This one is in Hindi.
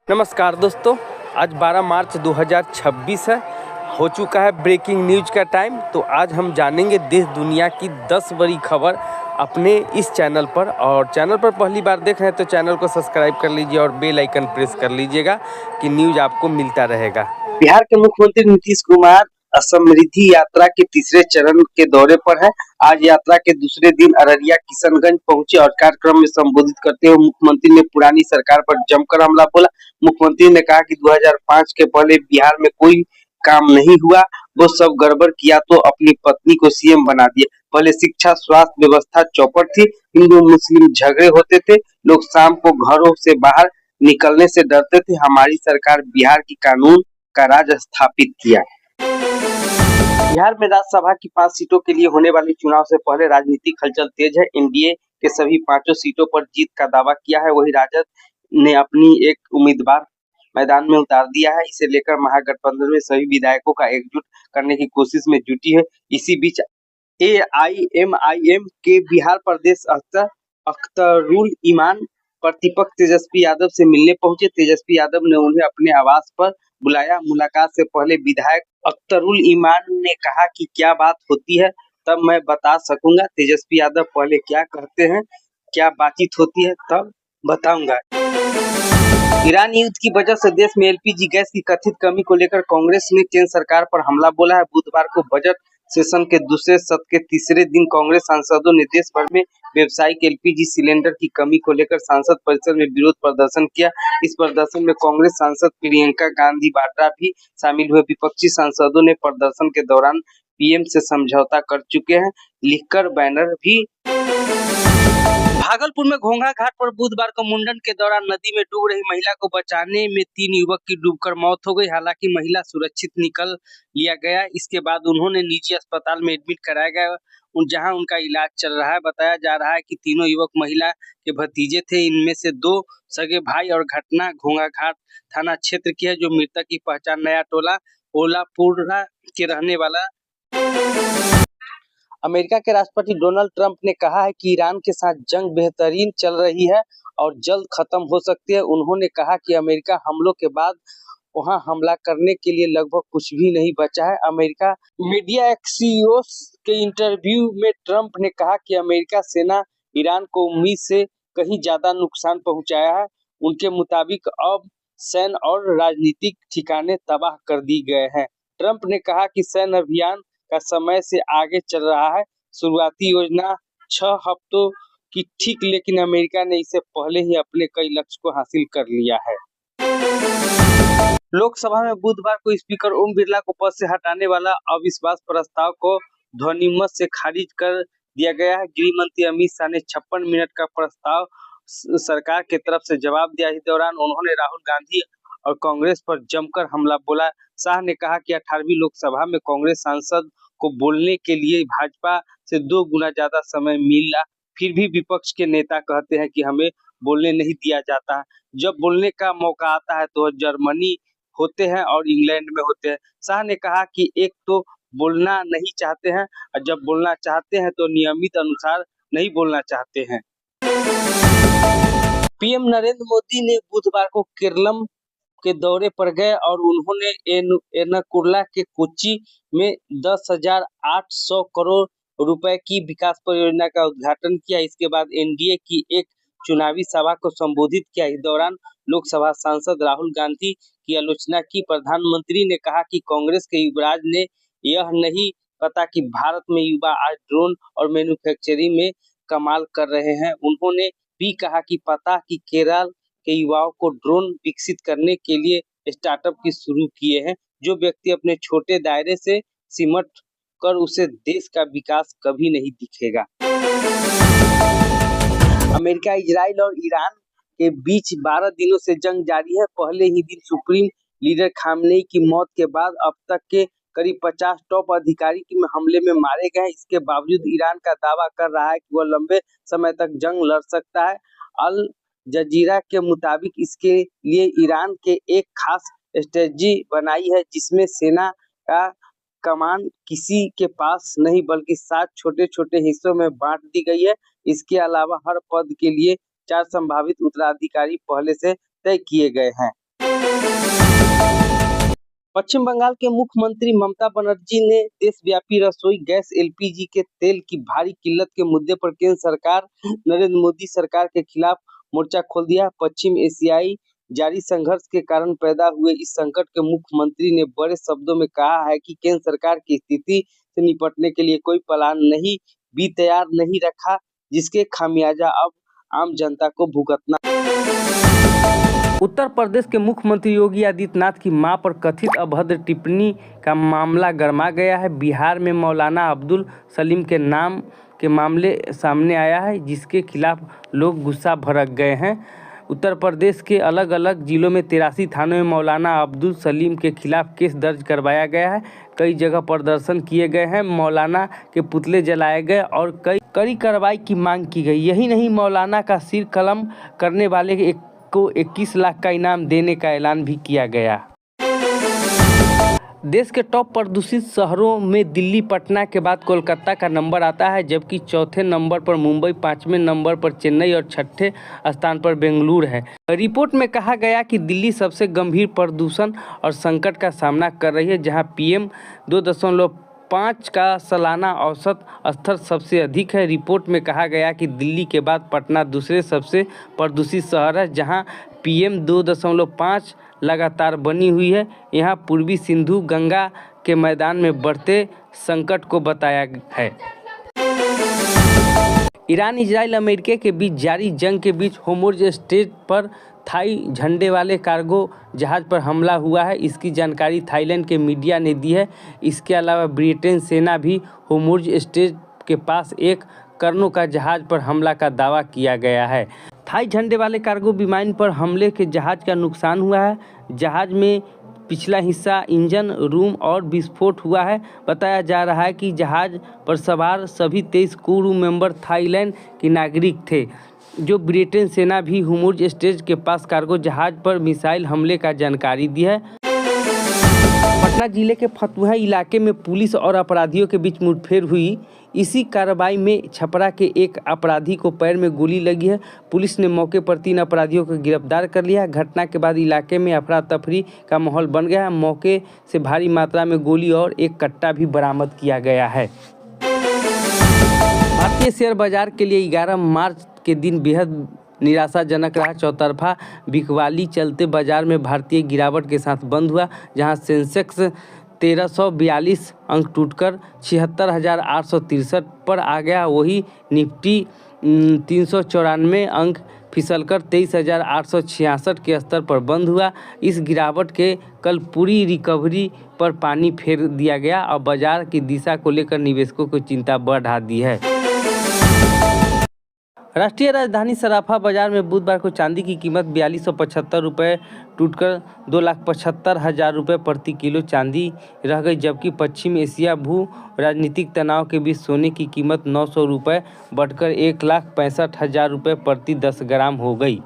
नमस्कार दोस्तों, आज 12 मार्च 2026 है। हो चुका है ब्रेकिंग न्यूज का टाइम। तो आज हम जानेंगे देश दुनिया की 10 बड़ी खबर अपने इस चैनल पर। और चैनल पर पहली बार देख रहे हैं तो चैनल को सब्सक्राइब कर लीजिए और बेल आइकन प्रेस कर लीजिएगा कि न्यूज आपको मिलता रहेगा। बिहार के मुख्यमंत्री नीतीश कुमार समृद्धि यात्रा के तीसरे चरण के दौरे पर है। आज यात्रा के दूसरे दिन अररिया किशनगंज पहुंचे और कार्यक्रम में संबोधित करते हुए मुख्यमंत्री ने पुरानी सरकार पर जमकर हमला बोला। मुख्यमंत्री ने कहा कि 2005 के पहले बिहार में कोई काम नहीं हुआ, वो सब गड़बड़ किया तो अपनी पत्नी को सीएम बना दिया। पहले शिक्षा स्वास्थ्य व्यवस्था चौपट थी, हिंदू मुस्लिम झगड़े होते थे, लोग शाम को घरों से बाहर निकलने से डरते थे। हमारी सरकार बिहार की कानून का राज स्थापित किया। बिहार में राज्यसभा की 5 सीटों के लिए होने वाले चुनाव से पहले राजनीतिक हलचल तेज है। एनडीए के सभी 5 सीटों पर जीत का दावा किया है। वहीं राजद ने अपनी एक उम्मीदवार मैदान में उतार दिया है। इसे लेकर महागठबंधन में सभी विधायकों का एकजुट करने की कोशिश में जुटी है। इसी बीच एआईएमआईएम के बिहार प्रदेश अख्तरुल ईमान प्रतिपक्ष तेजस्वी यादव से मिलने पहुंचे। तेजस्वी यादव ने उन्हें अपने आवास पर बुलाया। मुलाकात से पहले विधायक अख्तरुल ईमान ने कहा कि क्या बात होती है तब मैं बता सकूंगा। तेजस्वी यादव पहले क्या कहते हैं, क्या बातचीत होती है तब बताऊंगा। ईरान युद्ध की वजह से देश में एलपीजी गैस की कथित कमी को लेकर कांग्रेस ने केंद्र सरकार पर हमला बोला है। बुधवार को बजट सेशन के दूसरे सत्र के तीसरे दिन कांग्रेस सांसदों ने देश भर में व्यावसायिक एलपीजी सिलेंडर की कमी को लेकर संसद परिसर में विरोध प्रदर्शन किया। इस प्रदर्शन में कांग्रेस सांसद प्रियंका गांधी वाड्रा भी शामिल हुए। विपक्षी सांसदों ने प्रदर्शन के दौरान पीएम से समझौता कर चुके हैं लिखकर बैनर भी। भागलपुर में घोंघा घाट पर बुधवार को मुंडन के दौरान नदी में डूब रही महिला को बचाने में 3 युवक की डूबकर मौत हो गई। हालांकि महिला सुरक्षित निकल लिया गया। इसके बाद उन्होंने निजी अस्पताल में एडमिट कराया गया, जहां उनका इलाज चल रहा है। बताया जा रहा है कि तीनों युवक महिला के भतीजे थे। इनमें से 2 सगे भाई और घटना घोंघा घाट थाना क्षेत्र की है। जो मृतक की पहचान नया टोला ओलापुरा के रहने वाला। अमेरिका के राष्ट्रपति डोनाल्ड ट्रंप ने कहा है कि ईरान के साथ जंग बेहतरीन चल रही है और जल्द खत्म हो सकती है। उन्होंने कहा कि अमेरिका हमलों के बाद वहां हमला करने के लिए लगभग कुछ भी नहीं बचा है। अमेरिका मीडिया एक्सियोस के इंटरव्यू में ट्रंप ने कहा कि अमेरिका सेना ईरान को उम्मीद से कहीं ज्यादा नुकसान पहुंचाया है। उनके मुताबिक अब सैन्य और राजनीतिक ठिकाने तबाह कर दी गए हैं। ट्रंप ने कहा कि सैन्य अभियान का समय से आगे चल रहा है। शुरुआती योजना 6 हफ्तों की ठीक, लेकिन अमेरिका ने इससे पहले ही अपने कई लक्ष्य को हासिल कर लिया है। लोकसभा में बुधवार को स्पीकर ओम बिरला को पद से हटाने वाला अविश्वास प्रस्ताव को ध्वनिमत से खारिज कर दिया गया है। गृह मंत्री अमित शाह ने 56 मिनट का प्रस्ताव सरकार की तरफ से जवाब दिया। इस दौरान उन्होंने राहुल गांधी और कांग्रेस पर जमकर हमला बोला। शाह ने कहा कि 18वीं लोकसभा में कांग्रेस सांसद को बोलने के लिए भाजपा से 2 गुना ज्यादा समय मिला, फिर भी विपक्ष के नेता कहते हैं कि हमें बोलने नहीं दिया जाता है। जब बोलने का मौका आता है तो जर्मनी होते हैं और इंग्लैंड में होते हैं। शाह ने कहा कि एक तो बोलना नहीं चाहते हैं और जब बोलना चाहते हैं तो नियमित अनुसार नहीं बोलना चाहते हैं। पीएम नरेंद्र मोदी ने बुधवार को केरलम के दौरे पर गए और उन्होंने एर्नाकुलम के कोच्चि में 10,800 करोड़ रुपए की विकास परियोजना का उद्घाटन किया। इसके बाद एनडीए की एक चुनावी सभा को संबोधित किया। इस दौरान लोकसभा सांसद राहुल गांधी की आलोचना की। प्रधानमंत्री ने कहा कि कांग्रेस के युवराज ने यह नहीं पता कि भारत में युवा आज ड्रोन और मैन्युफैक्चरिंग में कमाल कर रहे हैं। उन्होंने भी कहा कि पता कि केरल के युवाओं को ड्रोन विकसित करने के लिए स्टार्टअप की शुरू किए हैं। जो व्यक्ति अपने छोटे दायरे से सिमट कर उसे देश का विकास कभी नहीं दिखेगा। अमेरिका, इजराइल और ईरान के बीच 12 दिनों से जंग जारी है। पहले ही दिन सुप्रीम लीडर खामनेई की मौत के बाद अब तक के करीब 50 टॉप अधिकारी की हमले में मारे गए। इसके बावजूद ईरान का दावा कर रहा है कि वह लंबे समय तक जंग लड़ सकता है। अल जजीरा के मुताबिक इसके लिए ईरान के एक खास स्ट्रेटजी बनाई है, जिसमें सेना का कमान किसी के पास नहीं बल्कि 7 छोटे छोटे हिस्सों में बांट दी गई है। इसके अलावा हर पद के लिए 4 संभावित उत्तराधिकारी पहले से तय किए गए हैं। पश्चिम बंगाल के मुख्यमंत्री ममता बनर्जी ने देशव्यापी रसोई गैस एलपीजी के तेल की भारी किल्लत के मुद्दे पर केंद्र सरकार नरेंद्र मोदी सरकार के खिलाफ मोर्चा खोल दिया। पश्चिम एशियाई जारी संघर्ष के कारण पैदा हुए इस संकट के मुख्यमंत्री ने बड़े शब्दों में कहा है कि केंद्र सरकार की स्थिति से निपटने के लिए कोई प्लान नहीं भी तैयार नहीं रखा, जिसके खामियाजा अब आम जनता को भुगतना। उत्तर प्रदेश के मुख्यमंत्री योगी आदित्यनाथ की मां पर कथित अभद्र टिप्पणी का मामला गरमा गया है। बिहार में मौलाना अब्दुल सलीम के नाम के मामले सामने आया है, जिसके खिलाफ लोग गुस्सा भड़क गए हैं। उत्तर प्रदेश के अलग अलग जिलों में 83 थानों में मौलाना अब्दुल सलीम के खिलाफ केस दर्ज करवाया गया है। कई जगह प्रदर्शन किए गए हैं, मौलाना के पुतले जलाए गए और कड़ी कार्रवाई की मांग की गई। यही नहीं, मौलाना का सिर कलम करने वाले को 21 लाख का इनाम देने का ऐलान भी किया गया। देश के टॉप प्रदूषित शहरों में दिल्ली पटना के बाद कोलकाता का नंबर आता है, जबकि चौथे नंबर पर मुंबई, पांचवें नंबर पर चेन्नई और छठे स्थान पर बेंगलुरु है। रिपोर्ट में कहा गया कि दिल्ली सबसे गंभीर प्रदूषण और संकट का सामना कर रही है, जहां PM 2.5 का सालाना औसत स्तर सबसे अधिक है। रिपोर्ट में कहा गया कि दिल्ली के बाद पटना दूसरे सबसे प्रदूषित शहर है, जहां PM 2.5 लगातार बनी हुई है। यहाँ पूर्वी सिंधु गंगा के मैदान में बढ़ते संकट को बताया है। ईरान, इजराइल, अमेरिका के बीच जारी जंग के बीच होर्मुज़ स्ट्रेट पर थाई झंडे वाले कार्गो जहाज पर हमला हुआ है। इसकी जानकारी थाईलैंड के मीडिया ने दी है। इसके अलावा ब्रिटेन सेना भी होर्मुज़ स्ट्रेट के पास एक कर्नो का जहाज पर हमला का दावा किया गया है। थाई झंडे वाले कार्गो विमान पर हमले के जहाज का नुकसान हुआ है। जहाज में पिछला हिस्सा, इंजन रूम और विस्फोट हुआ है। बताया जा रहा है कि जहाज पर सवार सभी 23 क्रू मेंबर थाईलैंड के नागरिक थे। जो ब्रिटेन सेना भी होर्मुज़ स्ट्रेट के पास कार्गो जहाज पर मिसाइल हमले का जानकारी दी है। पटना जिले के फतुहा इलाके में पुलिस और अपराधियों के बीच मुठभेड़ हुई। इसी कार्रवाई में छपरा के एक अपराधी को पैर में गोली लगी है। पुलिस ने मौके पर 3 अपराधियों को गिरफ्तार कर लिया। घटना के बाद इलाके में अफरा तफरी का माहौल बन गया है। मौके से भारी मात्रा में गोली और एक कट्टा भी बरामद किया गया है। भारतीय शेयर बाजार के लिए 11 मार्च के दिन बेहद निराशाजनक रहा। चौतरफा बिकवाली चलते बाजार में भारतीय गिरावट के साथ बंद हुआ, जहां सेंसेक्स 1342 अंक टूटकर 76,863 पर आ गया। वही निफ्टी 394 अंक फिसलकर 23,866 के स्तर पर बंद हुआ। इस गिरावट के कल पूरी रिकवरी पर पानी फेर दिया गया और बाजार की दिशा को लेकर निवेशकों को चिंता बढ़ा दी है। राष्ट्रीय राजधानी सराफा बाजार में बुधवार को चांदी की कीमत 4275 रुपये टूटकर 2,75,000 रुपये प्रति किलो चांदी रह गई, जबकि पश्चिम एशिया भू राजनीतिक तनाव के बीच सोने की कीमत 900 रुपये बढ़कर 1,65,000 रुपये प्रति 10 ग्राम हो गई।